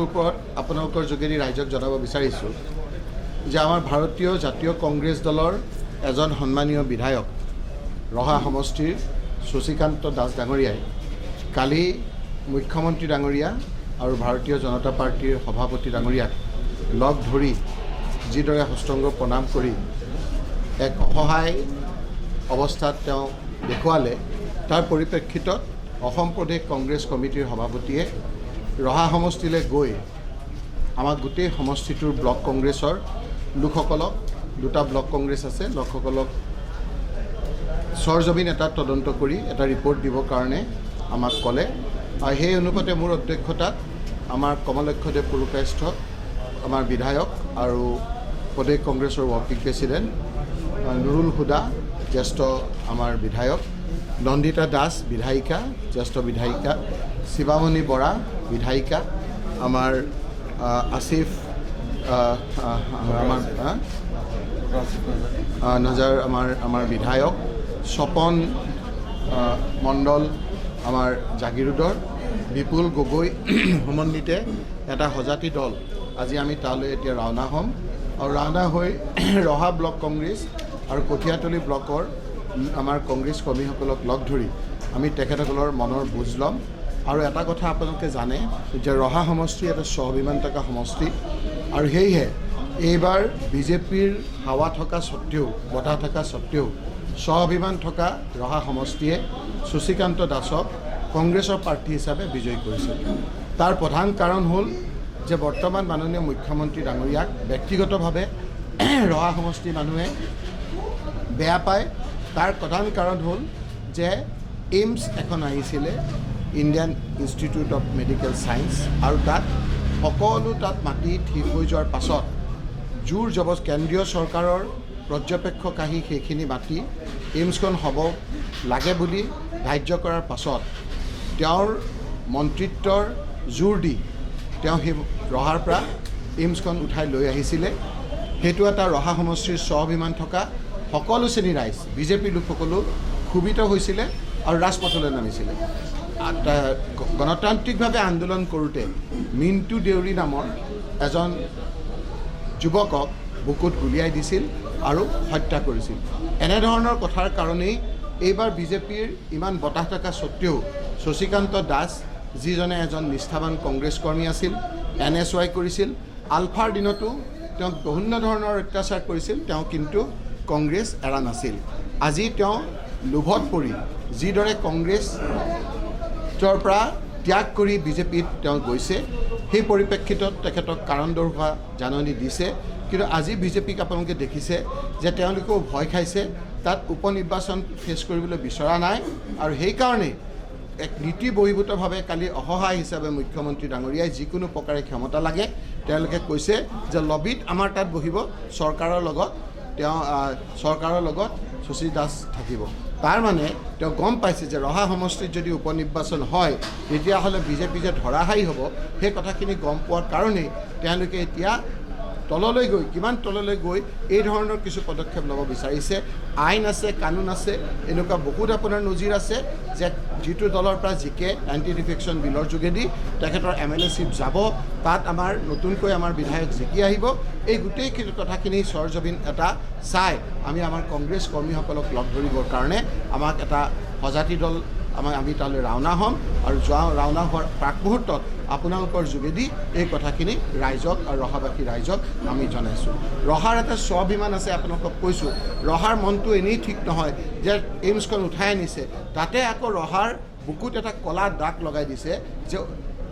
ওপৰত আপোনালোকৰ যোগেদি ৰাইজক জনাব বিচাৰিছোঁ যে আমাৰ ভাৰতীয় জাতীয় কংগ্ৰেছ দলৰ এজন সন্মানীয় বিধায়ক ৰহা সমষ্টিৰ শশীকান্ত দাস ডাঙৰীয়াই কালি মুখ্যমন্ত্ৰী ডাঙৰীয়া আৰু ভাৰতীয় জনতা পাৰ্টিৰ সভাপতি ডাঙৰীয়াক লগ ধৰি যিদৰে হস্তাংগ প্ৰণাম কৰি এক অসহায় অৱস্থাত তেওঁ দেখুৱালে তাৰ পৰিপ্ৰেক্ষিতত অসম প্ৰদেশ কংগ্ৰেছ কমিটিৰ সভাপতিয়ে ৰহা সমষ্টিলৈ গৈ আমাক গোটেই সমষ্টিটোৰ ব্লক কংগ্ৰেছৰ লোকসকলক দুটা ব্লক কংগ্ৰেছ আছে লোকসকলক সৰজমিন এটা তদন্ত কৰি এটা ৰিপৰ্ট দিবৰ কাৰণে আমাক ক'লে আৰু সেই অনুপাতে মোৰ অধ্যক্ষতাত আমাৰ কমলক্ষদেৱ পুৰকায়স্থ আমাৰ বিধায়ক আৰু প্ৰদেশ কংগ্ৰেছৰ ৱৰ্কিং প্ৰেচিডেণ্ট নুৰুল হুদা জ্যেষ্ঠ আমাৰ বিধায়ক নন্দিতা দাস বিধায়িকা জ্যেষ্ঠ বিধায়িকা শিৱামণি বৰা বিধায়িকা আমাৰ আসিফ আমাৰ নজাৰ আমাৰ বিধায়ক স্বপন মণ্ডল আমাৰ জাগিৰোডৰ বিপুল গগৈ সমন্বিতে এটা সজাতি দল আজি আমি তালৈ এতিয়া ৰাওনা হ'ম আৰু ৰাওনা হৈ ৰহা ব্লক কংগ্ৰেছ আৰু কঠীয়াতলী ব্লকৰ আমাৰ কংগ্ৰেছ কৰ্মীসকলক লগ ধৰি আমি তেখেতসকলৰ মনৰ বুজ ল'ম আৰু এটা কথা আপোনালোকে জানে যে ৰহা সমষ্টি এটা স্বাভিমান থকা সমষ্টি আৰু সেয়েহে এইবাৰ বিজেপিৰ হাৱা থকা স্বত্তেও বতাহ থকা স্বত্তেও স্বাভিমান থকা ৰহা সমষ্টিয়ে শশীকান্ত দাসক কংগ্ৰেছৰ প্ৰাৰ্থী হিচাপে বিজয়ী কৰিছে তাৰ প্ৰধান কাৰণ হ'ল যে বৰ্তমান মাননীয় মুখ্যমন্ত্ৰী ডাঙৰীয়াক ব্যক্তিগতভাৱে ৰহা সমষ্টিৰ মানুহে বেয়া পায় তাৰ প্ৰধান কাৰণ হ'ল যে এইমছ এখন আহিছিলে Indian institute of medical science আৰু তাত সকলো তাত মাটি ঠিক হৈ যোৱাৰ পাছত জোৰ জবজ কেন্দ্ৰীয় চৰকাৰৰ পৰ্যবেক্ষক আহি সেইখিনি মাটি এইমছখন হ'ব লাগে বুলি ধাৰ্য কৰাৰ পাছত তেওঁৰ মন্ত্ৰিত্বৰ জোৰ দি তেওঁ সেই ৰহাৰ পৰা এইমছখন উঠাই লৈ আহিছিলে সেইটো এটা ৰহা সমষ্টিৰ স্বাভিমান থকা সকলো শ্ৰেণীৰ ৰাইজ বিজেপিৰ লোকসকলো ক্ষোভিত হৈছিলে আৰু ৰাজপথলৈ নামিছিলে গণতান্ত্ৰিকভাৱে আন্দোলন কৰোঁতে মিণ্টু দেউৰী নামৰ এজন যুৱকক বুকুত গুলিয়াই দিছিল আৰু হত্যা কৰিছিল এনেধৰণৰ কথাৰ কাৰণেই এইবাৰ বিজেপিৰ ইমান বতাহ থকা স্বত্তেও শশীকান্ত দাস যিজনে এজন নিষ্ঠাৱান কংগ্ৰেছ কৰ্মী আছিল NSY কৰিছিল আলফাৰ দিনতো তেওঁক বিভিন্ন ধৰণৰ অত্যাচাৰ কৰিছিল তেওঁ কিন্তু কংগ্ৰেছ এৰা নাছিল আজি তেওঁ লোভত পৰি যিদৰে কংগ্ৰেছৰ পৰা ত্যাগ কৰি বিজেপিত তেওঁ গৈছে সেই পৰিপ্ৰেক্ষিতত তেখেতক কাৰণ দৰ্শোৱা জাননী দিছে কিন্তু আজি বিজেপিক আপোনালোকে দেখিছে যে তেওঁলোকেও ভয় খাইছে তাত উপ নিৰ্বাচন ফেচ কৰিবলৈ বিচৰা নাই আৰু সেইকাৰণে এক নীতি বহিৰ্ভূতভাৱে কালি অসহায় হিচাপে মুখ্যমন্ত্ৰী ডাঙৰীয়াই যিকোনো প্ৰকাৰে ক্ষমতা লাগে তেওঁলোকে কৈছে যে লবিত আমাৰ তাত বহিব চৰকাৰৰ লগত শশী দাস থাকিব তাৰ মানে তেওঁ গম পাইছে যে ৰহা সমষ্টিত যদি উপ নিৰ্বাচন হয় তেতিয়াহ'লে বিজেপি যে ধৰাশায়ী হ'ব সেই কথাখিনি গম পোৱাৰ কাৰণেই তেওঁলোকে এতিয়া তললৈ গৈ কিমান তললৈ গৈ এই ধৰণৰ কিছু পদক্ষেপ ল'ব বিচাৰিছে আইন আছে কানুন আছে এনেকুৱা বহুত আপোনাৰ নজিৰ আছে যে যিটো দলৰ পৰা জিকে এণ্টি ডিফেকশ্যন বিলৰ যোগেদি তেখেতৰ MLA-শ্বিপ যাব তাত আমাৰ নতুনকৈ আমাৰ বিধায়ক জিকি আহিব এই গোটেই কথাখিনি সৰজমিন এটা চাই আমি আমাৰ কংগ্ৰেছ কৰ্মীসকলক লগ ধৰিবৰ কাৰণে আমাক এটা সজাতি দল আমি তালৈ ৰাওনা হ'ম আৰু ৰাওনা হোৱাৰ প্ৰাক মুহূৰ্তত আপোনালোকৰ যোগেদি এই কথাখিনি ৰাইজক আৰু ৰহাবাসী ৰাইজক আমি জনাইছোঁ ৰহাৰ এটা স্বাভিমান আছে আপোনালোকক কৈছোঁ ৰহাৰ মনটো এনেই ঠিক নহয় যে এইমছখন উঠাই আনিছে তাতে আকৌ ৰহাৰ বুকুত এটা ক'লা দাগ লগাই দিছে যে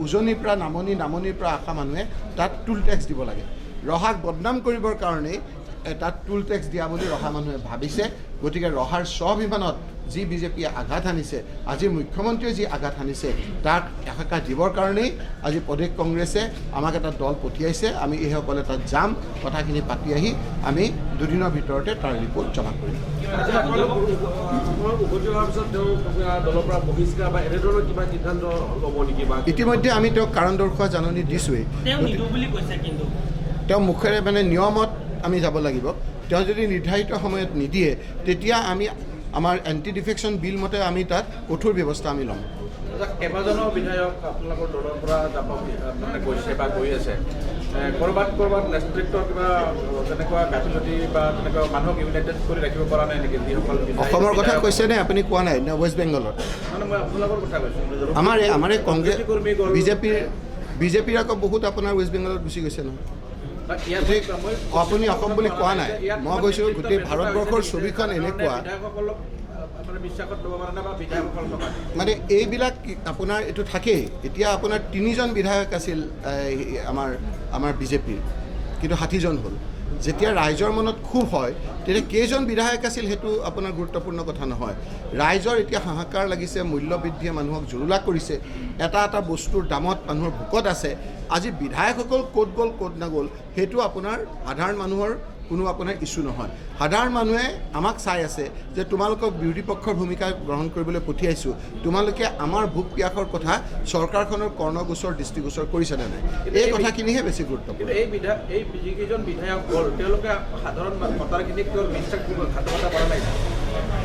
উজনিৰ পৰা নামনিৰ পৰা অহা মানুহে তাত টুল টেক্স দিব লাগে ৰহাক বদনাম কৰিবৰ কাৰণেই তাত টুল টেক্স দিয়া বুলি ৰহা মানুহে ভাবিছে গতিকে ৰহাৰ স্বাভিমানত যি বিজেপিয়ে আঘাত আনিছে আজি মুখ্যমন্ত্ৰীয়ে যি আঘাত আনিছে তাক এসেকা দিবৰ কাৰণেই আজি প্ৰদেশ কংগ্ৰেছে আমাক এটা দল পঠিয়াইছে আমি এইসকলে তাত যাম কথাখিনি পাতি আহি আমি দুদিনৰ ভিতৰতে তাৰ ৰিপৰ্ট জমা কৰিম ইতিমধ্যে আমি তেওঁক কাৰণ দৰ্শোৱা জাননী দিছোঁৱেই তেওঁ মুখেৰে মানে নিয়মত আমি যাব লাগিব তেওঁ যদি নিৰ্ধাৰিত সময়ত নিদিয়ে তেতিয়া আমি আমাৰ এণ্টি ডিফেকশ্যন বিল মতে আমি তাত কঠোৰ ব্যৱস্থা আমি ল'ম কেইবাজনো বিধায়ক আপোনালোকৰ দলৰ পৰা যাব মানে গৈছে বা গৈ আছে ক'ৰবাত নেতৃত্বৰ কিবা তেনেকুৱা গাফিলতি বা তেনেকুৱা মানুহক ইউনাইটেড কৰি ৰাখিব পৰা নাই নেকি যিসকল অসমৰ কথা কৈছে নে আপুনি কোৱা নাই ৱেষ্ট বেংগলত মানে মই আপোনালোকৰ কথা কৈছোঁ আমাৰ কংগ্ৰেছ বিজেপিৰ আকৌ বহুত আপোনাৰ ৱেষ্ট বেংগলত গুচি গৈছে নহয় আপুনি অসম বুলি কোৱা নাই মই কৈছোঁ গোটেই ভাৰতবৰ্ষৰ ছবিখন এনেকুৱা মানে এইবিলাক আপোনাৰ এইটো থাকেই এতিয়া আপোনাৰ 3জন বিধায়ক আছিল আমাৰ বিজেপিৰ কিন্তু 60জন হ'ল যেতিয়া ৰাইজৰ মনত ক্ষোভ হয় তেতিয়া কেইজন বিধায়ক আছিল সেইটো আপোনাৰ গুৰুত্বপূৰ্ণ কথা নহয় ৰাইজৰ এতিয়া হাহাকাৰ লাগিছে মূল্য বৃদ্ধিয়ে মানুহক জুৰুলা কৰিছে এটা বস্তুৰ দামত মানুহৰ ভোকত আছে আজি বিধায়কসকল ক'ত গ'ল ক'ত নগ'ল সেইটো আপোনাৰ সাধাৰণ মানুহৰ কোনো আপোনাৰ ইছ্যু নহয় সাধাৰণ মানুহে আমাক চাই আছে যে তোমালোকক বিৰোধী পক্ষৰ ভূমিকা গ্ৰহণ কৰিবলৈ পঠিয়াইছোঁ তোমালোকে আমাৰ ভোক পিয়াসৰ কথা চৰকাৰখনৰ কৰ্ণগোচৰ দৃষ্টিগোচৰ কৰিছেনে নাই এই কথাখিনিহে বেছি গুৰুত্বপূৰ্ণ এই যিকেইজন বিধায়ক হ'ল তেওঁলোকে সাধাৰণ ভোটাৰখিনিক বিশ্বাসঘাতকতা কৰা নাই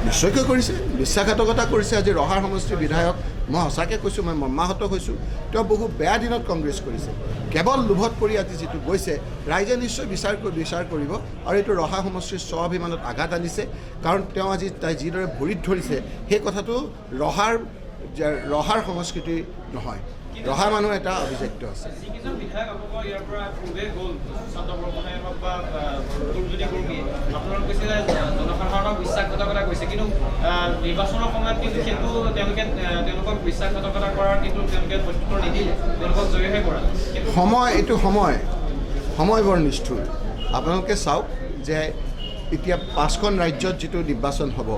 নিশ্চয়কৈ কৰিছে বিশ্বাসঘাতকতা কৰিছে আজি ৰহাৰ সমষ্টিৰ বিধায়ক মই সঁচাকৈ কৈছোঁ মই মৰ্মাহত হৈছোঁ তেওঁ বহু বেয়া দিনত কংগ্ৰেছ কৰিছে কেৱল লোভত পৰি আজি যিটো গৈছে ৰাইজে নিশ্চয় বিচাৰ কৰিব আৰু এইটো ৰহা সমষ্টিৰ স্বাভিমানত আঘাত আনিছে কাৰণ তেওঁ আজি তাই যিদৰে ভৰিত ধৰিছে সেই কথাটো ৰহাৰ সংস্কৃতি নহয় ৰহা মানুহ এটা অভিজাত্য আছে জনসাধাৰণক বিশ্বাসঘাতকতা কৰিছে কিন্তু নিৰ্বাচনৰ সময়ত কিন্তু সেইটো তেওঁলোকক বিশ্বাসঘাতকতা কৰাৰ কিন্তু তেওঁলোকে প্ৰত্যুত্তৰ নিদিলে তেওঁলোকক জয়হে কৰা এইটো সময় বৰ নিষ্ঠুৰ আপোনালোকে চাওক যে এতিয়া 5খন ৰাজ্যত যিটো নিৰ্বাচন হ'ব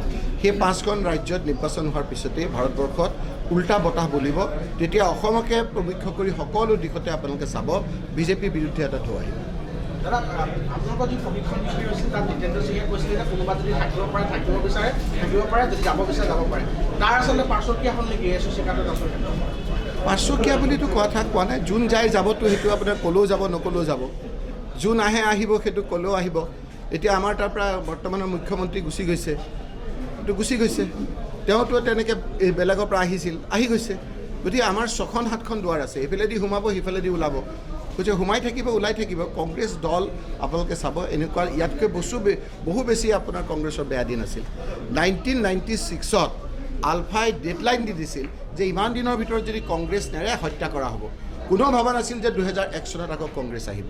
সেই 5খন ৰাজ্যত নিৰ্বাচন হোৱাৰ পিছতেই ভাৰতবৰ্ষত উল্টা বতাহ বলিব তেতিয়া অসমকে প্ৰমুখ্য কৰি সকলো দিশতে আপোনালোকে চাব বিজেপিৰ বিৰুদ্ধে এটা ঢৌ আহিব দাদা আপোনালোকৰ যি প্ৰশিক্ষণ শিবিৰ হৈছিল তাত জিতেন্দ্ৰ সিঙে কৈছিলে যে কোনোবা যদি থাকিব বিচাৰে থাকিব পাৰে যদি যাব বিচাৰে যাব পাৰে তাৰ আচলতে পাৰ্শ্বক্ৰিয়া হ'ল নেকি এছ'চিয়েটেড আচলতে পাৰ্শ্বক্ৰিয়া বুলিতো কথা কোৱা নাই যোন যায় যাবতো সেইটো আপোনাৰ ক'লেও যাব নক'লেও যাব যোন আহিব সেইটো ক'লেও আহিব এতিয়া আমাৰ তাৰ পৰা বৰ্তমানৰ মুখ্যমন্ত্ৰী গুচি গৈছে তেওঁতো তেনেকৈ বেলেগৰ পৰা আহি গৈছে গতিকে আমাৰ 6খন 7খন দুৱাৰ আছে এইফালেদি সোমাব সিফালেদি ওলাব গতিকে সোমাই থাকিব ওলাই থাকিব কংগ্ৰেছ দল আপোনালোকে চাব এনেকুৱা ইয়াতকৈ বহু বেছি আপোনাৰ কংগ্ৰেছৰ বেয়া দিন আছিল 1996ত আলফাই ডেডলাইন দি দিছিল যে ইমান দিনৰ ভিতৰত যদি কংগ্ৰেছ নেৰে হত্যা কৰা হ'ব কোনেও ভবা নাছিল যে 2001 চনত আকৌ কংগ্ৰেছ আহিব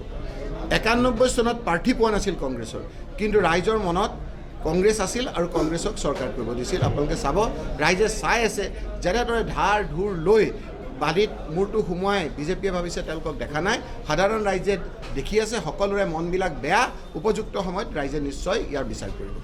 91 চনত প্ৰাৰ্থী পোৱা নাছিল কংগ্ৰেছৰ কিন্তু ৰাইজৰ মনত কংগ্ৰেছ আছিল আৰু কংগ্ৰেছক চৰকাৰ কৰিব দিছিল আপোনালোকে চাব ৰাইজে চাই আছে যেনেদৰে ধাৰ ধুৰ লৈ বালিত মূৰটো সোমোৱাই বিজেপিয়ে ভাবিছে তেওঁলোকক দেখা নাই সাধাৰণ ৰাইজে দেখি আছে সকলোৰে মনবিলাক বেয়া উপযুক্ত সময়ত ৰাইজে নিশ্চয় ইয়াৰ বিচাৰ কৰিব